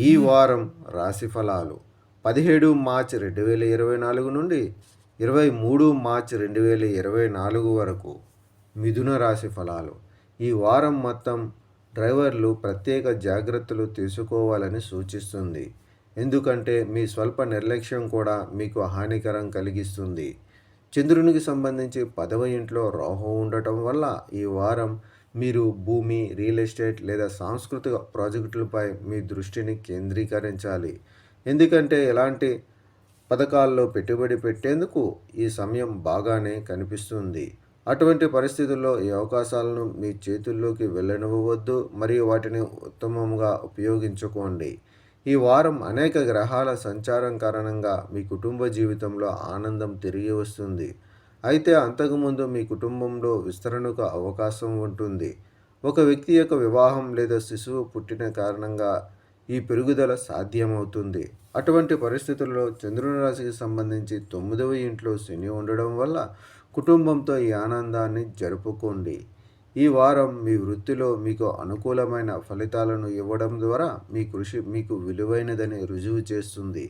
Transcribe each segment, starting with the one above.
ఈ వారం రాశి ఫలాలు 17 మార్చి 2024 నుండి 23 మార్చి 2024 వరకు మిథున రాశి ఫలాలు. ఈ వారం మొత్తం డ్రైవర్లు ప్రత్యేక జాగ్రత్తలు తీసుకోవాలని సూచిస్తుంది. ఎందుకంటే మీ స్వల్ప నిర్లక్ష్యం కూడా మీకు హానికరం కలిగిస్తుంది. చంద్రునికి సంబంధించి 10వ ఇంట్లో రాహు ఉండటం వల్ల ఈ వారం మీరు భూమి, రియల్ ఎస్టేట్ లేదా సాంస్కృతిక ప్రాజెక్టులపై మీ దృష్టిని కేంద్రీకరించాలి. ఎందుకంటే ఎలాంటి పథకాల్లో పెట్టుబడి పెట్టేందుకు ఈ సమయం బాగానే కనిపిస్తుంది. అటువంటి పరిస్థితుల్లో ఈ అవకాశాలను మీ చేతుల్లోకి వెళ్ళనివ్వవద్దు మరియు వాటిని ఉత్తమంగా ఉపయోగించుకోండి. ఈ వారం అనేక గ్రహాల సంచారం కారణంగా మీ కుటుంబ జీవితంలో ఆనందం తిరిగి వస్తుంది. అయితే అంతకుముందు మీ కుటుంబంలో విస్తరణకు అవకాశం ఉంటుంది. ఒక వ్యక్తి యొక్క వివాహం లేదా శిశువు పుట్టిన కారణంగా ఈ పెరుగుదల సాధ్యమవుతుంది. అటువంటి పరిస్థితుల్లో చంద్రుని రాశికి సంబంధించి 9వ ఇంట్లో శని ఉండడం వల్ల కుటుంబంతో ఈ ఆనందాన్ని జరుపుకోండి. ఈ వారం మీ వృత్తిలో మీకు అనుకూలమైన ఫలితాలను ఇవ్వడం ద్వారా మీ కృషి మీకు విలువైనదని రుజువు చేస్తుంది.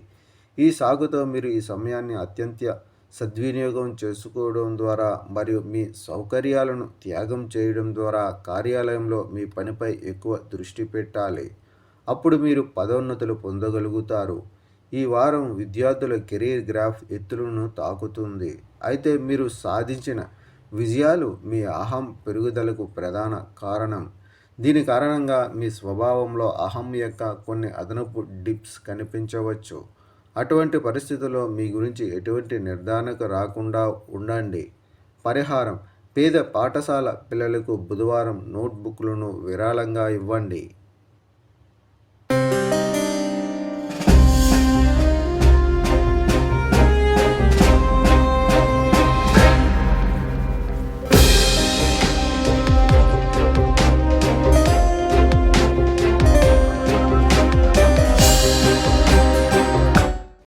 ఈ సాగుతో మీరు ఈ సమయాన్ని అత్యంత సద్వినియోగం చేసుకోవడం ద్వారా మరియు మీ సౌకర్యాలను త్యాగం చేయడం ద్వారా కార్యాలయంలో మీ పనిపై ఎక్కువ దృష్టి పెట్టాలి. అప్పుడు మీరు పదోన్నతులు పొందగలుగుతారు. ఈ వారం విద్యార్థుల కెరీర్ గ్రాఫ్ ఎత్తులను తాకుతుంది. అయితే మీరు సాధించిన విజయాలు మీ అహం పెరుగుదలకు ప్రధాన కారణం. దీని కారణంగా మీ స్వభావంలో అహం యొక్క కొన్ని అదనపు డిప్స్ కనిపించవచ్చు. అటువంటి పరిస్థితుల్లో మీ గురించి ఎటువంటి నిర్ధారణకు రాకుండా ఉండండి. పరిహారం: పేద పాఠశాల పిల్లలకు బుధవారం నోట్బుక్లను విరాళంగా ఇవ్వండి.